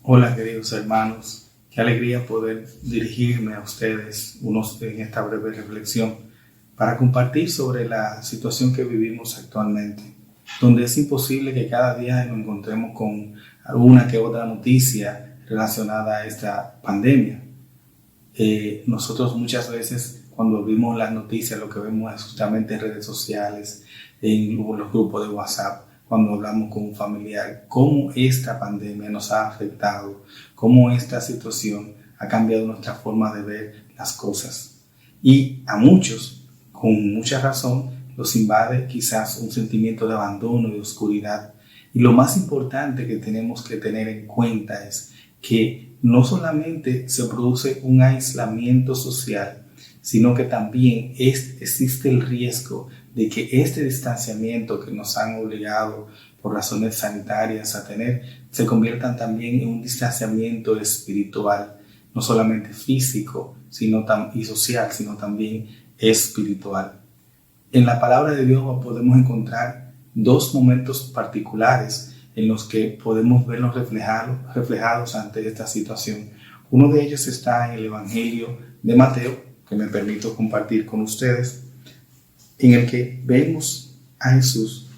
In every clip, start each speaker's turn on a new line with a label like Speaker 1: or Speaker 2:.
Speaker 1: Hola queridos hermanos, qué alegría poder dirigirme a ustedes en esta breve reflexión para compartir sobre la situación que vivimos actualmente, donde es imposible que cada día nos encontremos con alguna que otra noticia relacionada a esta pandemia. Nosotros muchas veces cuando vimos las noticias lo que vemos es justamente en redes sociales, en los grupos de WhatsApp, cuando hablamos con un familiar, cómo esta pandemia nos ha afectado, cómo esta situación ha cambiado nuestra forma de ver las cosas. Y a muchos, con mucha razón, los invade quizás un sentimiento de abandono y de oscuridad. Y lo más importante que tenemos que tener en cuenta es que no solamente se produce un aislamiento social, sino que también existe el riesgo de que este distanciamiento que nos han obligado por razones sanitarias a tener se convierta también en un distanciamiento espiritual, no solamente físico y social, sino también espiritual. En la palabra de Dios podemos encontrar dos momentos particulares en los que podemos vernos reflejados ante esta situación. Uno de ellos está en el Evangelio de Mateo, que me permito compartir con ustedes, en el que vemos a Jesús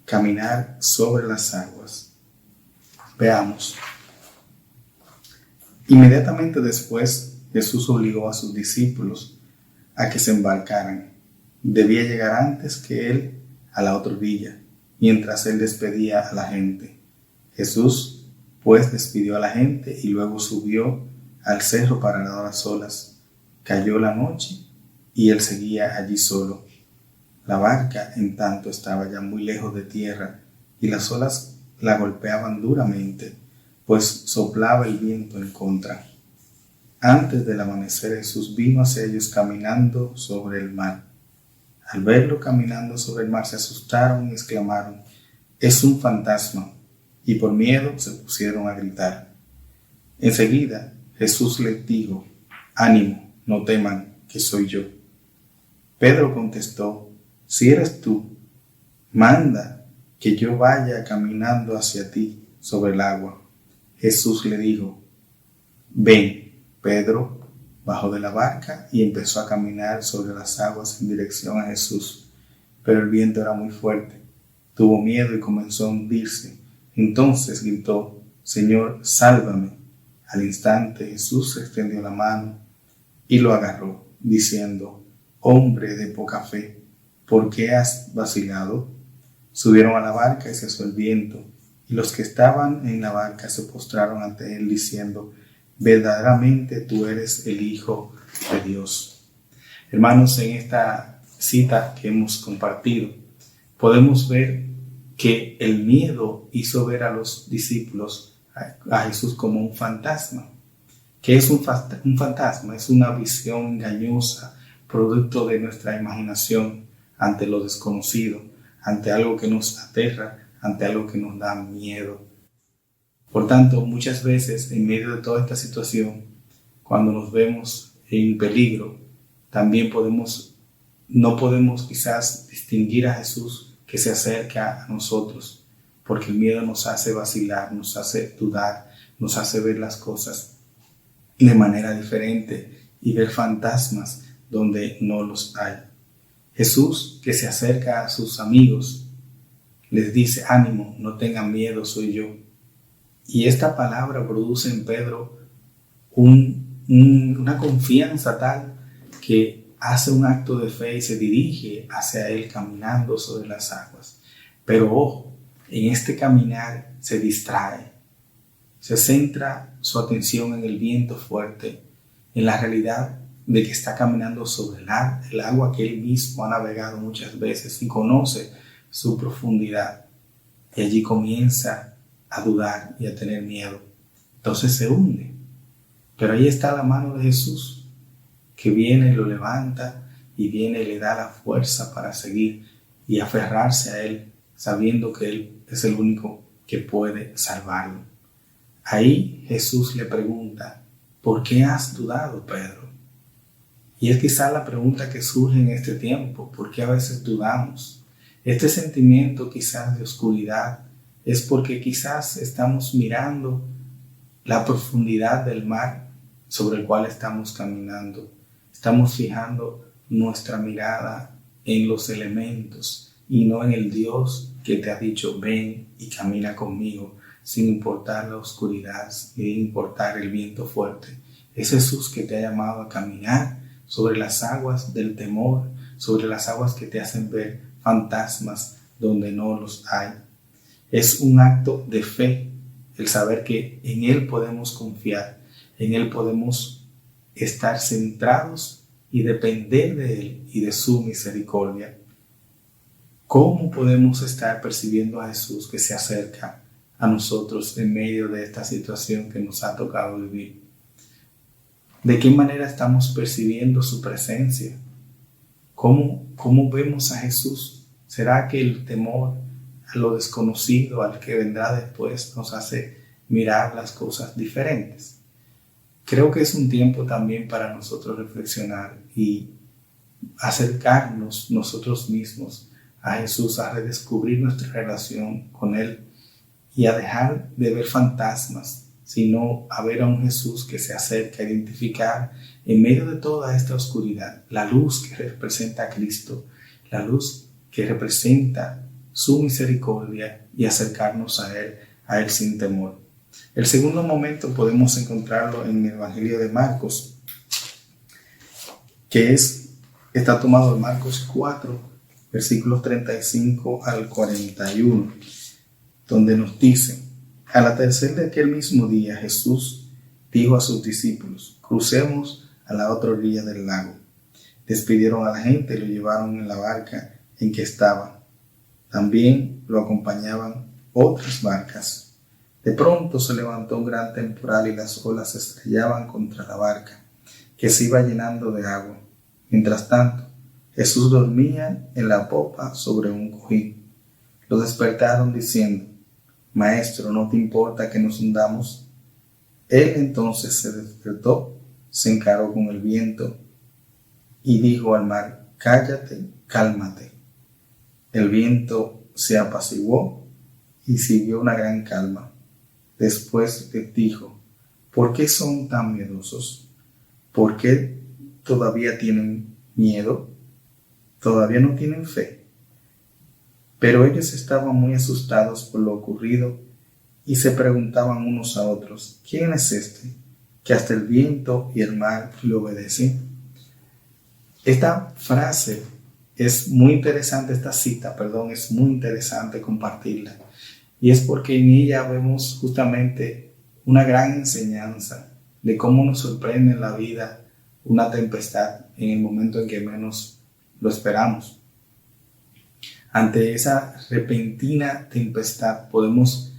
Speaker 1: caminar sobre las aguas. Veamos. Inmediatamente después, Jesús obligó a sus discípulos a que se embarcaran. Debía llegar antes que él a la otra orilla, mientras él despedía a la gente. Jesús, pues, despidió a la gente y luego subió al cerro para nadar a solas. Cayó la noche y él seguía allí solo. La barca, en tanto, estaba ya muy lejos de tierra y las olas la golpeaban duramente, pues soplaba el viento en contra. Antes del amanecer, Jesús vino hacia ellos caminando sobre el mar. Al verlo caminando sobre el mar, se asustaron y exclamaron: «Es un fantasma», y por miedo se pusieron a gritar. Enseguida Jesús les dijo: «Ánimo, no teman, que soy yo». Pedro contestó: «Si eres tú, manda que yo vaya caminando hacia ti sobre el agua». Jesús le dijo: «Ven». Pedro bajó de la barca y empezó a caminar sobre las aguas en dirección a Jesús, pero el viento era muy fuerte. Tuvo miedo y comenzó a hundirse. Entonces gritó: «Señor, sálvame». Al instante Jesús extendió la mano y lo agarró, diciendo: «Hombre de poca fe, ¿por qué has vacilado?». Subieron a la barca y cesó el viento, y los que estaban en la barca se postraron ante él, diciendo: «Verdaderamente tú eres el Hijo de Dios». Hermanos, en esta cita que hemos compartido, podemos ver que el miedo hizo ver a los discípulos a Jesús como un fantasma. ¿Qué es un fantasma? Es una visión engañosa, producto de nuestra imaginación ante lo desconocido, ante algo que nos aterra, ante algo que nos da miedo. Por tanto, muchas veces en medio de toda esta situación, cuando nos vemos en peligro, también no podemos quizás distinguir a Jesús que se acerca a nosotros, porque el miedo nos hace vacilar, nos hace dudar, nos hace ver las cosas de manera diferente y ver fantasmas donde no los hay. Jesús, que se acerca a sus amigos, les dice: «Ánimo, no tengan miedo, soy yo». Y esta palabra produce en Pedro una confianza tal que hace un acto de fe y se dirige hacia él caminando sobre las aguas. Pero ojo, en este caminar se distrae, se centra su atención en el viento fuerte, en la realidad de que está caminando sobre el agua que él mismo ha navegado muchas veces y conoce su profundidad. Y allí comienza a dudar y a tener miedo. Entonces se hunde. Pero ahí está la mano de Jesús, que viene y lo levanta, y viene y le da la fuerza para seguir y aferrarse a él, sabiendo que él es el único que puede salvarlo. Ahí Jesús le pregunta: «¿Por qué has dudado, Pedro?». Y es quizá la pregunta que surge en este tiempo: ¿por qué a veces dudamos? Este sentimiento quizás de oscuridad es porque quizás estamos mirando la profundidad del mar sobre el cual estamos caminando. Estamos fijando nuestra mirada en los elementos y no en el Dios que te ha dicho ven y camina conmigo, sin importar la oscuridad, sin importar el viento fuerte. Es Jesús que te ha llamado a caminar sobre las aguas del temor, sobre las aguas que te hacen ver fantasmas donde no los hay. Es un acto de fe el saber que en Él podemos confiar, en Él podemos estar centrados y depender de Él y de su misericordia. ¿Cómo podemos estar percibiendo a Jesús que se acerca a nosotros en medio de esta situación que nos ha tocado vivir? ¿De qué manera estamos percibiendo su presencia? ¿Cómo vemos a Jesús? ¿Será que el temor a lo desconocido, al que vendrá después, nos hace mirar las cosas diferentes? Creo que es un tiempo también para nosotros reflexionar y acercarnos nosotros mismos a Jesús, a redescubrir nuestra relación con Él y a dejar de ver fantasmas, sino a ver a un Jesús que se acerca a identificar en medio de toda esta oscuridad la luz que representa a Cristo, la luz que representa su misericordia y acercarnos a Él sin temor. El segundo momento podemos encontrarlo en el Evangelio de Marcos, que está tomado de Marcos 4, versículos 35 al 41, donde nos dice: al atardecer de aquel mismo día, Jesús dijo a sus discípulos: crucemos a la otra orilla del lago. Despidieron a la gente y lo llevaron en la barca en que estaba. También lo acompañaban otras barcas. De pronto se levantó un gran temporal y las olas se estrellaban contra la barca, que se iba llenando de agua. Mientras tanto, Jesús dormía en la popa sobre un cojín. Lo despertaron diciendo: Maestro, ¿no te importa que nos hundamos? Él entonces se despertó, se encaró con el viento y dijo al mar: cállate, cálmate. El viento se apaciguó y siguió una gran calma. Después les dijo: ¿por qué son tan miedosos? ¿Por qué todavía tienen miedo? ¿Todavía no tienen fe? Pero ellos estaban muy asustados por lo ocurrido y se preguntaban unos a otros: ¿quién es este que hasta el viento y el mar le obedecen? Esta frase es muy interesante, es muy interesante compartirla. Y es porque en ella vemos justamente una gran enseñanza de cómo nos sorprende en la vida una tempestad en el momento en que menos lo esperamos. Ante esa repentina tempestad podemos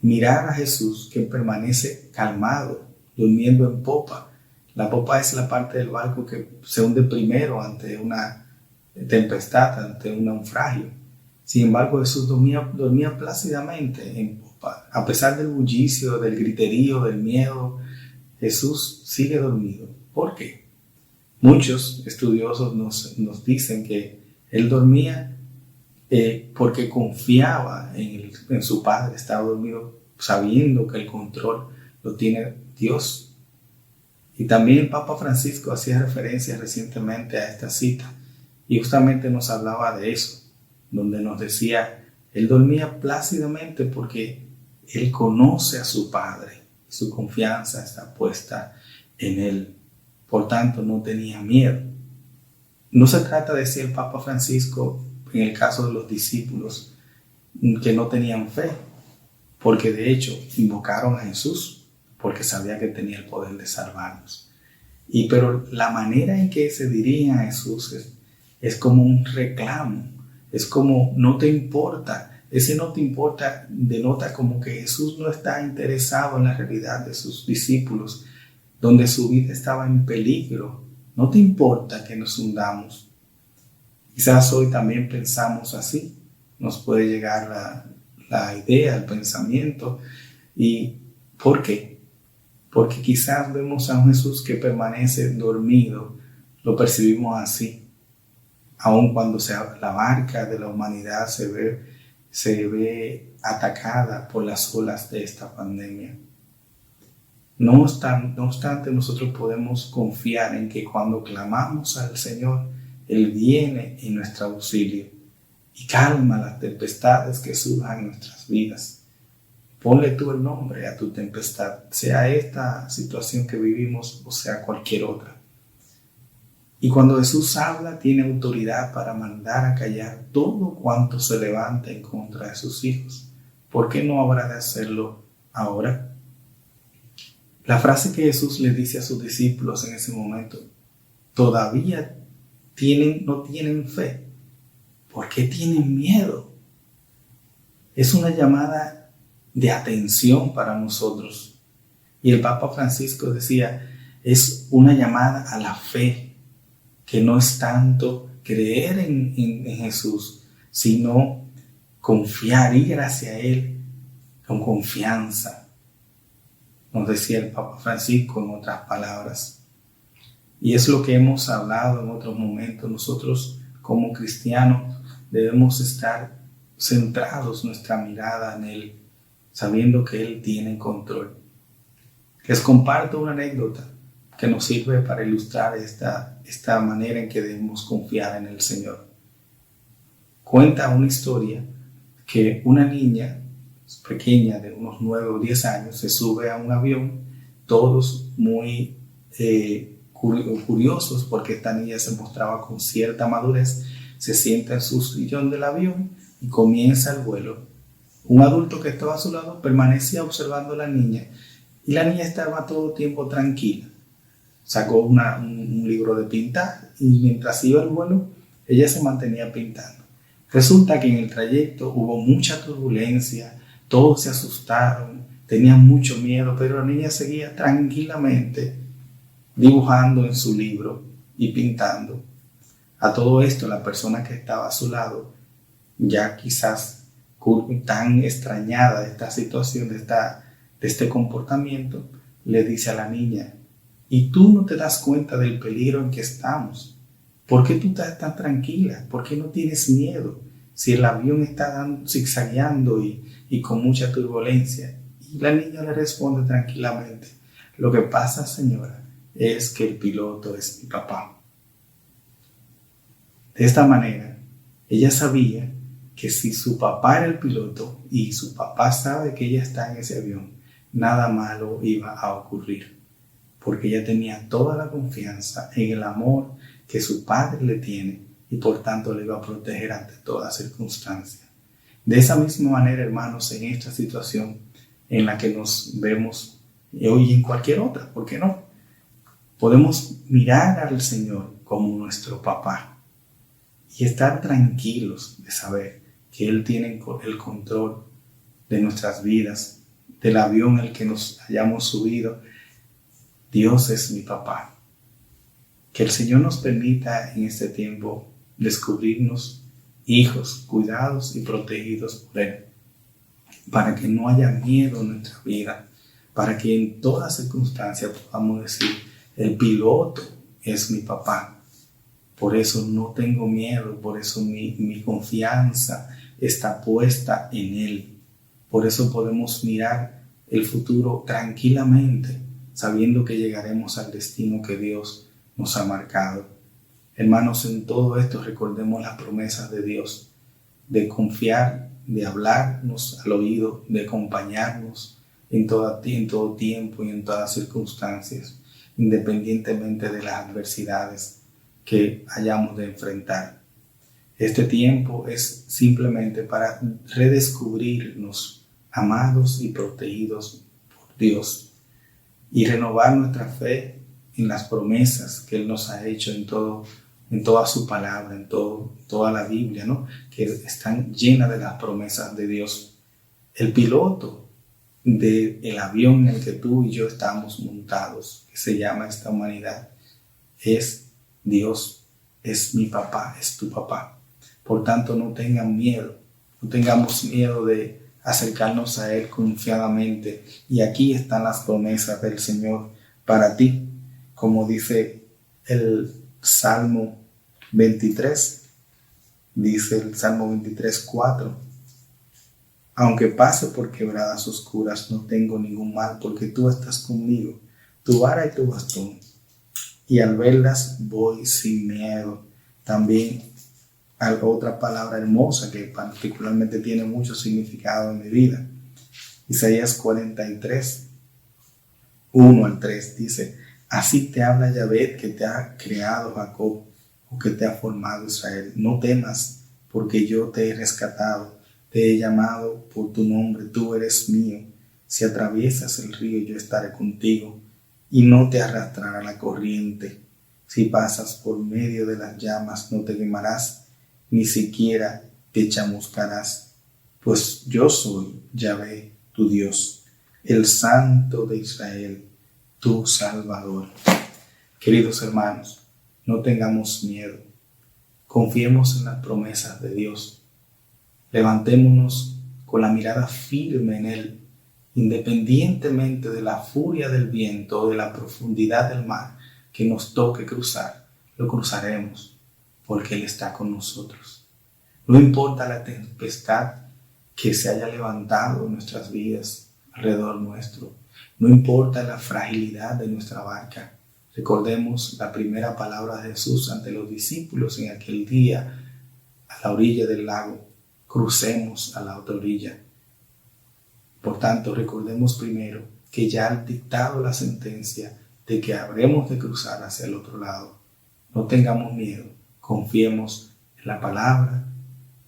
Speaker 1: mirar a Jesús, que permanece calmado, durmiendo en popa. La popa es la parte del barco que se hunde primero ante una tempestad, ante un naufragio. Sin embargo, Jesús dormía plácidamente en popa. A pesar del bullicio, del griterío, del miedo, Jesús sigue dormido. ¿Por qué? Muchos estudiosos nos dicen que Él dormía porque confiaba en su Padre. Estaba dormido sabiendo que el control lo tiene Dios. Y también el Papa Francisco hacía referencia recientemente a esta cita y justamente nos hablaba de eso, donde nos decía: Él dormía plácidamente porque Él conoce a su Padre, su confianza está puesta en Él, por tanto no tenía miedo. No se trata de decir el Papa Francisco, en el caso de los discípulos, que no tenían fe, porque de hecho invocaron a Jesús, porque sabía que tenía el poder de salvarnos. Pero la manera en que se dirigen a Jesús es como un reclamo, es como no te importa. Ese no te importa denota como que Jesús no está interesado en la realidad de sus discípulos, donde su vida estaba en peligro. No te importa que nos hundamos. Quizás hoy también pensamos así, nos puede llegar la idea, el pensamiento. ¿Y por qué? Porque quizás vemos a un Jesús que permanece dormido, lo percibimos así. Aun cuando la barca de la humanidad se ve atacada por las olas de esta pandemia. No obstante, nosotros podemos confiar en que cuando clamamos al Señor, Él viene en nuestro auxilio y calma las tempestades que surjan en nuestras vidas. Ponle tú el nombre a tu tempestad, sea esta situación que vivimos o sea cualquier otra. Y cuando Jesús habla, tiene autoridad para mandar a callar todo cuanto se levanta en contra de sus hijos. ¿Por qué no habrá de hacerlo ahora? La frase que Jesús le dice a sus discípulos en ese momento, todavía no tienen fe. ¿Por qué tienen miedo? Es una llamada de atención para nosotros. Y el Papa Francisco decía, es una llamada a la fe, que no es tanto creer en Jesús, sino confiar, ir hacia Él con confianza. Nos decía el Papa Francisco en otras palabras. Y es lo que hemos hablado en otros momentos. Nosotros como cristianos debemos estar centrados nuestra mirada en Él, sabiendo que Él tiene control. Les comparto una anécdota que nos sirve para ilustrar esta manera en que debemos confiar en el Señor. Cuenta una historia que una niña pequeña de unos 9 o 10 años se sube a un avión, todos muy curiosos porque esta niña se mostraba con cierta madurez, se sienta en su sillón del avión y comienza el vuelo. Un adulto que estaba a su lado permanecía observando a la niña y la niña estaba todo el tiempo tranquila. Sacó un libro de pintar y mientras iba el vuelo, ella se mantenía pintando. Resulta que en el trayecto hubo mucha turbulencia, todos se asustaron, tenían mucho miedo, pero la niña seguía tranquilamente dibujando en su libro y pintando. A todo esto, la persona que estaba a su lado, ya quizás tan extrañada de esta situación, de este comportamiento, le dice a la niña, ¿y tú no te das cuenta del peligro en que estamos? ¿Por qué tú estás tan tranquila? ¿Por qué no tienes miedo? Si el avión está zigzagueando y con mucha turbulencia. Y la niña le responde tranquilamente, lo que pasa, señora, es que el piloto es mi papá. De esta manera, ella sabía que si su papá era el piloto y su papá sabe que ella está en ese avión, nada malo iba a ocurrir, porque ella tenía toda la confianza en el amor que su padre le tiene y por tanto le iba a proteger ante toda circunstancia. De esa misma manera, hermanos, en esta situación en la que nos vemos hoy y en cualquier otra, ¿por qué no? Podemos mirar al Señor como nuestro papá y estar tranquilos de saber que Él tiene el control de nuestras vidas, del avión en el que nos hayamos subido. Dios es mi papá. Que el Señor nos permita en este tiempo descubrirnos hijos cuidados y protegidos por Él, para que no haya miedo en nuestra vida, para que en todas circunstancias podamos decir, el piloto es mi papá, por eso no tengo miedo, por eso mi confianza está puesta en Él, por eso podemos mirar el futuro tranquilamente, sabiendo que llegaremos al destino que Dios nos ha marcado. Hermanos, en todo esto recordemos las promesas de Dios, de confiar, de hablarnos al oído, de acompañarnos en todo tiempo y en todas circunstancias, independientemente de las adversidades que hayamos de enfrentar. Este tiempo es simplemente para redescubrirnos amados y protegidos por Dios y renovar nuestra fe en las promesas que Él nos ha hecho en toda su palabra, en toda la Biblia, ¿no? Que están llenas de las promesas de Dios. El piloto del avión en el que tú y yo estamos montados, que se llama esta humanidad, es Dios, es mi papá, es tu papá. Por tanto, no tengan miedo, no tengamos miedo de acercarnos a Él confiadamente. Y aquí están las promesas del Señor para ti, como dice el Salmo 23, dice el Salmo 23:4. Aunque pase por quebradas oscuras, no tengo ningún mal, porque tú estás conmigo, tu vara y tu bastón. Y al verlas voy sin miedo. También otra palabra hermosa que particularmente tiene mucho significado en mi vida. Isaías 43, 1 al 3 dice: así te habla Yahvé, que te ha creado Jacob, o que te ha formado Israel. No temas, porque yo te he rescatado, te he llamado por tu nombre, tú eres mío. Si atraviesas el río, yo estaré contigo, y no te arrastrará la corriente. Si pasas por medio de las llamas, no te quemarás, ni siquiera te chamuscarás, pues yo soy Yahvé, tu Dios, el Santo de Israel, tu Salvador. Queridos hermanos, no tengamos miedo, confiemos en las promesas de Dios, levantémonos con la mirada firme en Él, independientemente de la furia del viento o de la profundidad del mar que nos toque cruzar, lo cruzaremos, porque Él está con nosotros. No importa la tempestad que se haya levantado en nuestras vidas alrededor nuestro, no importa la fragilidad de nuestra barca. Recordemos la primera palabra de Jesús ante los discípulos en aquel día a la orilla del lago: crucemos a la otra orilla. Por tanto, recordemos primero que ya ha dictado la sentencia de que habremos de cruzar hacia el otro lado. No tengamos miedo, confiemos en la palabra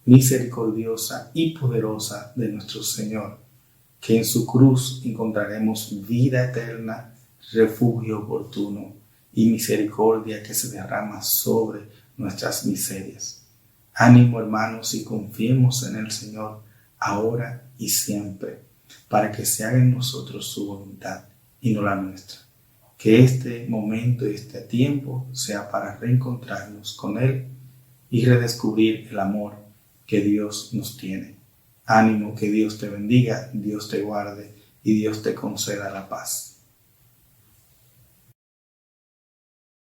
Speaker 1: misericordiosa y poderosa de nuestro Señor, que en su cruz encontraremos vida eterna, refugio oportuno y misericordia que se derrama sobre nuestras miserias. Ánimo, hermanos, y confiemos en el Señor ahora y siempre, para que se haga en nosotros su voluntad y no la nuestra. Que este momento y este tiempo sea para reencontrarnos con Él y redescubrir el amor que Dios nos tiene. Ánimo, que Dios te bendiga, Dios te guarde y Dios te conceda la paz.